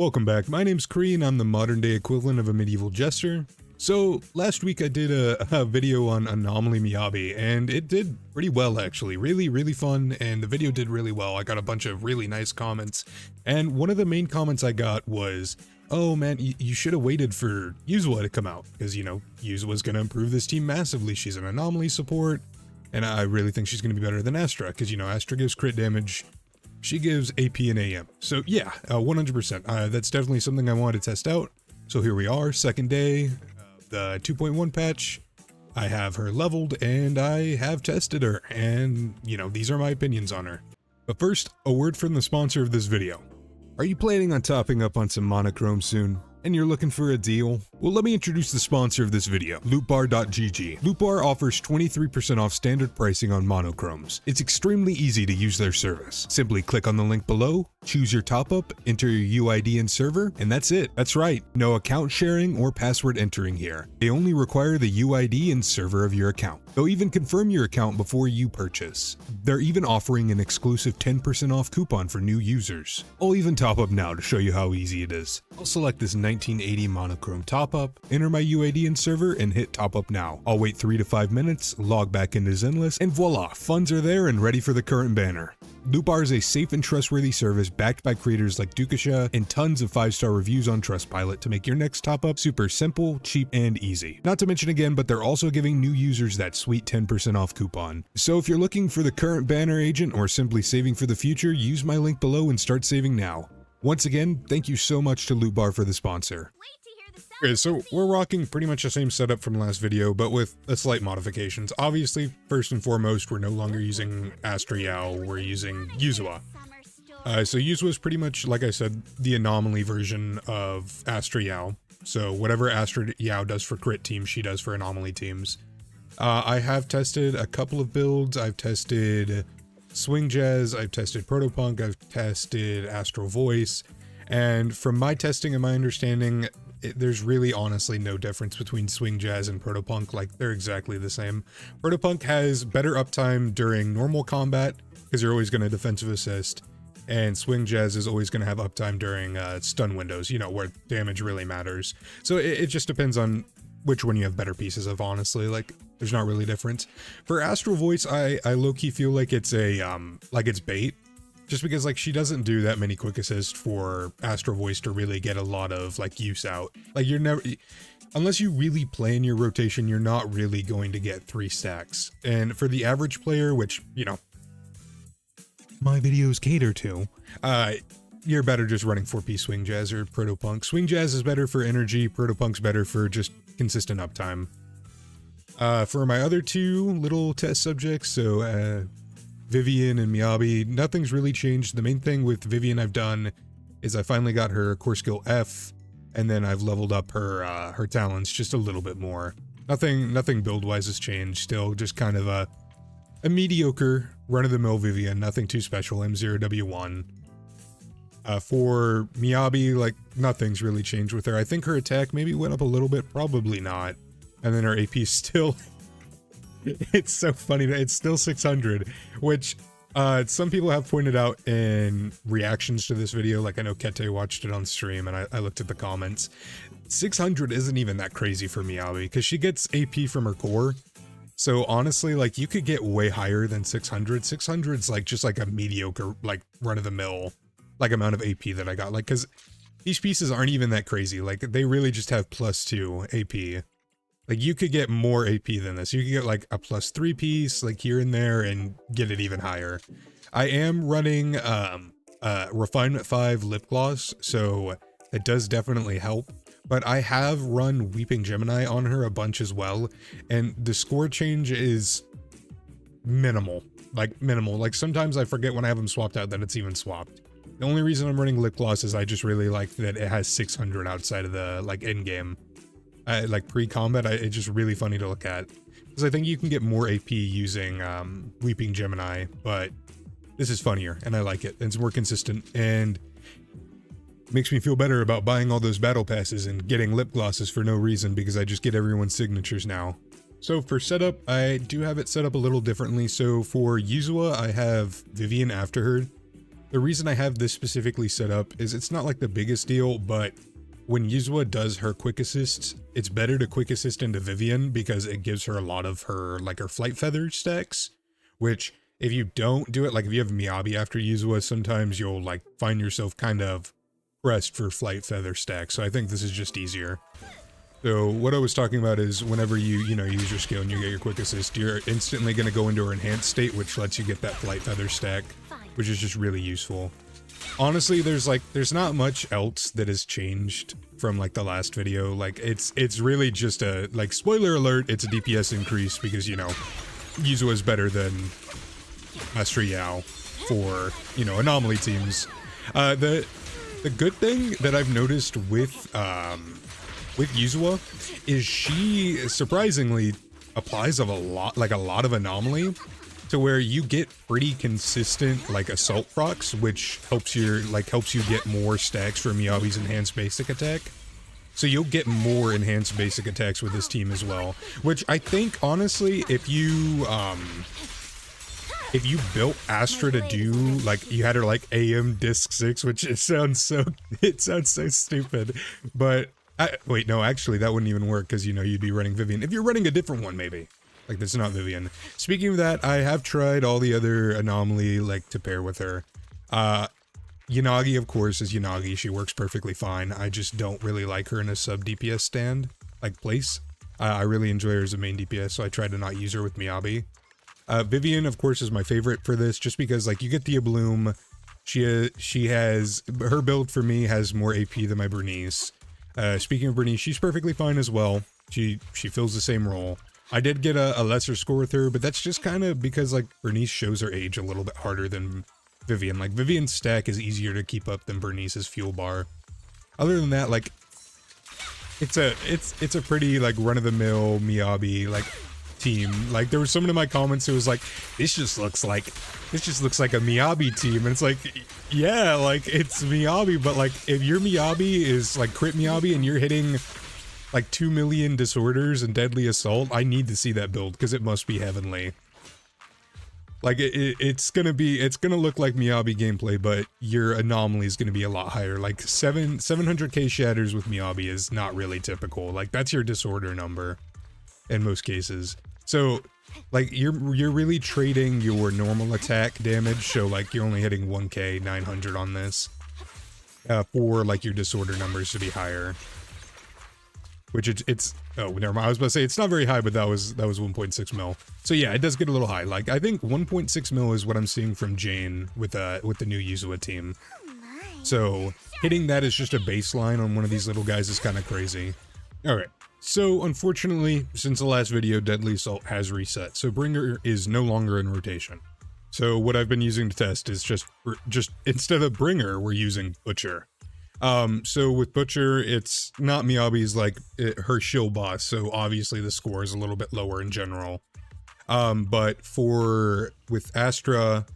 Welcome back, my name's Kree and I'm the modern day equivalent of a medieval jester. So last week I did a video on Anomaly Miyabi and it did pretty well actually, really fun, and the video did really well. I got a bunch of really nice comments, and one of the main comments I got was, oh man, you should have waited for Yuzua to come out, because you know, Yuzua's going to improve this team massively. She's an Anomaly support, and I really think she's going to be better than Astra, because you know, Astra gives crit damage. She gives AP and AM. So yeah, 100%. That's definitely something I wanted to test out. So here we are, second day, the 2.1 patch. I have her leveled and I have tested her, and you know, these are my opinions on her. But first, a word from the sponsor of this video. Are you planning on topping up on some monochrome soon, and you're looking for a deal? Well, let me introduce the sponsor of this video, lootbar.gg. Lootbar offers 23% off standard pricing on monochromes. It's extremely easy to use their service. Simply click on the link below, choose your top up, enter your UID and server, and that's it. That's right, no account sharing or password entering here. They only require the UID and server of your account. They'll even confirm your account before you purchase. They're even offering an exclusive 10% off coupon for new users. I'll even top up now to show you how easy it is. I'll select this 1980 monochrome top up, enter my UID and server, and hit top up now. I'll wait 3 to 5 minutes, log back into Zenless, and voila, funds are there and ready for the current banner. Lootbar is a safe and trustworthy service backed by creators like Dukasha and tons of 5-star reviews on Trustpilot to make your next top up super simple, cheap, and easy. Not to mention again, but they're also giving new users that sweet 10% off coupon. So if you're looking for the current banner agent or simply saving for the future, use my link below and start saving now. Once again, thank you so much to Lootbar for the sponsor. Okay, so we're rocking pretty much the same setup from last video, but with a slight modifications. Obviously, first and foremost, we're no longer using Astra Yao, we're using Yuzua. So Yuzua is pretty much, like I said, the Anomaly version of Astra Yao. So whatever Astra Yao does for crit teams, she does for Anomaly teams. I have tested a couple of builds. I've tested Swing Jazz, I've tested Protopunk, I've tested Astral Voice, and from my testing and my understanding, there's really honestly no difference between Swing Jazz and Protopunk. Like, they're exactly the same. Protopunk has better uptime during normal combat, because you're always going to defensive assist, and Swing Jazz is always going to have uptime during stun windows, you know, where damage really matters. So it just depends on which one you have better pieces of, honestly. Like, there's not really a difference. For Astral Voice, I low-key feel like it's a, like it's bait. Just because, like, she doesn't do that many quick assists for Astral Voice to really get a lot of, like, use out. Like, you're never, unless you really plan your rotation, you're not really going to get 3 stacks. And for the average player, which, you know, my videos cater to, you're better just running 4P Swing Jazz or Protopunk. Swing Jazz is better for energy, Protopunk's better for just consistent uptime. For my other two little test subjects, so, Vivian and Miyabi, nothing's really changed. The main thing with Vivian I've done is I finally got her core skill F, and then I've leveled up her her talents just a little bit more. Nothing build-wise has changed. Still just kind of a mediocre run-of-the-mill Vivian, nothing too special. M0W1. For Miyabi, like, nothing's really changed with her. I think her attack maybe went up a little bit, probably not. And then her AP still... It's so funny that it's still 600, which some people have pointed out in reactions to this video. Like, I know Kete watched it on stream and I looked at the comments. 600 isn't even that crazy for Miyabi because she gets AP from her core. So honestly, like, you could get way higher than 600. 600's like just like a mediocre, like, run-of-the-mill, like, amount of AP that I got. Like, because these pieces aren't even that crazy. Like, they really just have +2 AP. Like, you could get more AP than this. You could get like a +3 piece, like, here and there, and get it even higher. I am running Refinement 5 lip gloss, so it does definitely help. But I have run Weeping Gemini on her a bunch as well, and the score change is minimal. Like, minimal. Like, sometimes I forget when I have them swapped out that it's even swapped. The only reason I'm running lip gloss is I just really like that it has 600 outside of the, like, end game. Like, pre-combat, it's just really funny to look at. Because I think you can get more AP using Weeping Gemini, but this is funnier, and I like it. And it's more consistent, and makes me feel better about buying all those battle passes and getting lip glosses for no reason, because I just get everyone's signatures now. So for setup, I do have it set up a little differently. So for Yuzua, I have Vivian after her. The reason I have this specifically set up is it's not like the biggest deal, but when Yuzua does her quick assists, it's better to quick assist into Vivian because it gives her a lot of her, like her flight feather stacks, which if you don't do it, like if you have Miyabi after Yuzua, sometimes you'll like find yourself kind of pressed for flight feather stacks. So I think this is just easier. So what I was talking about is whenever you use your skill and you get your quick assist, you're instantly going to go into her enhanced state, which lets you get that flight feather stack, which is just really useful. Honestly, there's not much else that has changed from like the last video. Like it's really just a, like, spoiler alert, it's a DPS increase because, you know, Yuzua is better than Master Yao for, you know, Anomaly teams. The good thing that I've noticed with Yuzua is she surprisingly applies a lot of Anomaly to where you get pretty consistent like assault procs, which helps you get more stacks for Miyabi's enhanced basic attack. So you'll get more enhanced basic attacks with this team as well, which I think honestly, if you built Astra to do, like, you had her like AM disc 6, which it sounds so stupid, but wait, no, actually that wouldn't even work because, you know, you'd be running Vivian. If you're running a different one, maybe. Like, that's not Vivian. Speaking of that, I have tried all the other Anomaly, like, to pair with her. Yanagi, of course, is Yanagi. She works perfectly fine. I just don't really like her in a sub DPS stand, like, place. I really enjoy her as a main DPS, so I try to not use her with Miyabi. Vivian, of course, is my favorite for this, just because, like, you get the Bloom. She has, her build for me has more AP than my Bernice. Speaking of Bernice, she's perfectly fine as well. She fills the same role. I did get a lesser score with her, but that's just kind of because, like, Bernice shows her age a little bit harder than Vivian. Like, Vivian's stack is easier to keep up than Bernice's fuel bar. Other than that, like, it's a pretty, like, run-of-the-mill Miyabi, like, team. Like, there was someone in my comments who was like, this just looks like a Miyabi team, and it's like, yeah, like, it's Miyabi, but, like, if your Miyabi is, like, crit Miyabi and you're hitting like 2 million disorders and deadly assault, I need to see that build because it must be heavenly. Like, it's gonna look like Miyabi gameplay, but your Anomaly is gonna be a lot higher. Like 700k shatters with Miyabi is not really typical. Like, that's your disorder number in most cases. So like you're really trading your normal attack damage, so like you're only hitting 1k 900 on this for like your disorder numbers to be higher. Which it's oh, never mind. I was about to say it's not very high, but that was 1.6 mil. So yeah, it does get a little high. Like, I think 1.6 mil is what I'm seeing from Jane with the new Yuzua team. So hitting that is just a baseline on one of these little guys is kind of crazy. All right. So unfortunately, since the last video, Deadly Assault has reset. So Bringer is no longer in rotation. So what I've been using to test is just instead of Bringer, we're using Butcher. So with Butcher, it's not Miyabi's, like, her shill boss, so obviously the score is a little bit lower in general. But with Astra,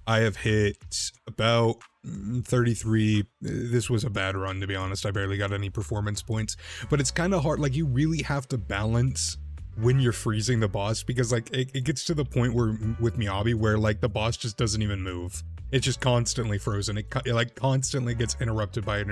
I have hit about 33. This was a bad run, to be honest. I barely got any performance points, but it's kind of hard. Like, you really have to balance when you're freezing the boss, because, like, it gets to the point where, with Miyabi, where, like, the boss just doesn't even move. It's just constantly frozen. It like constantly gets interrupted by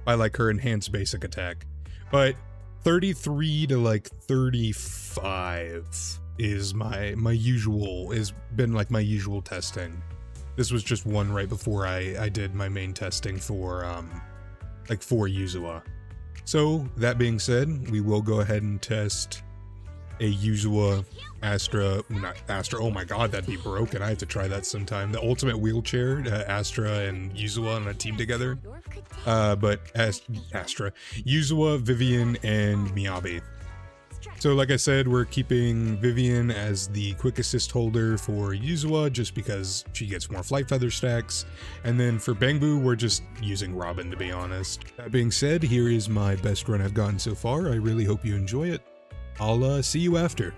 like her enhanced basic attack. But 33 to like 35 is my usual, has been like my usual testing. This was just one right before I did my main testing for for Yuzua. So that being said, we will go ahead and test a Yuzua not Astra. Oh my god, that'd be broken. I have to try that sometime. The ultimate wheelchair, Astra and Yuzua on a team together. But Astra, Yuzua, Vivian, and Miyabi. So like I said, we're keeping Vivian as the quick assist holder for Yuzua just because she gets more flight feather stacks. And then for Bangbu, we're just using Robin, to be honest. That being said, here is my best run I've gotten so far. I really hope you enjoy it. I'll see you after.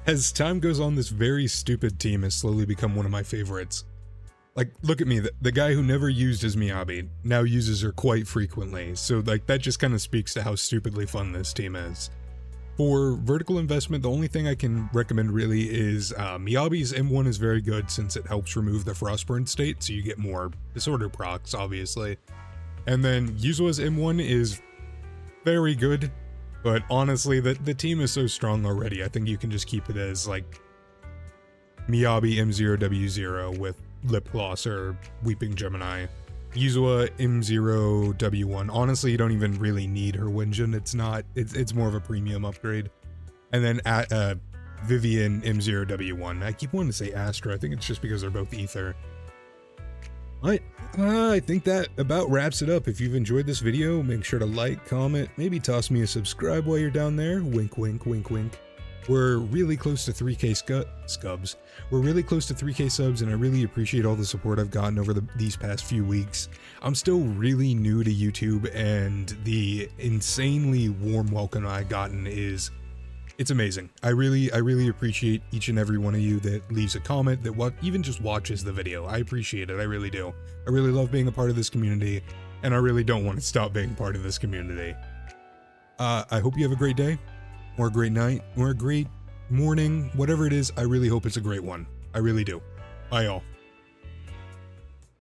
As time goes on, this very stupid team has slowly become one of my favorites. Like, look at me, the guy who never used his Miyabi now uses her quite frequently, so like that just kind of speaks to how stupidly fun this team is. For vertical investment, the only thing I can recommend really is Miyabi's M1 is very good since it helps remove the Frostburn state, so you get more disorder procs, obviously. And then Yuzuha's M1 is very good, but honestly, the team is so strong already, I think you can just keep it as like Miyabi M0W0 with Lip Gloss or Weeping Gemini. Yuzua M0W1. Honestly, you don't even really need her Winjin. It's more of a premium upgrade. And then Vivian M0W1. I keep wanting to say Astra. I think it's just because they're both Ether. I think that about wraps it up. If you've enjoyed this video, make sure to like, comment, maybe toss me a subscribe while you're down there. Wink, wink, wink, wink. We're really close to 3K scubs. We're really close to 3K subs, and I really appreciate all the support I've gotten over these past few weeks. I'm still really new to YouTube, and the insanely warm welcome I've gotten it's amazing. I really appreciate each and every one of you that leaves a comment, that even just watches the video. I appreciate it, I really do. I really love being a part of this community, and I really don't want to stop being part of this community. I hope you have a great day, or a great night, or a great morning, whatever it is. I really hope it's a great one. I really do. Bye, y'all.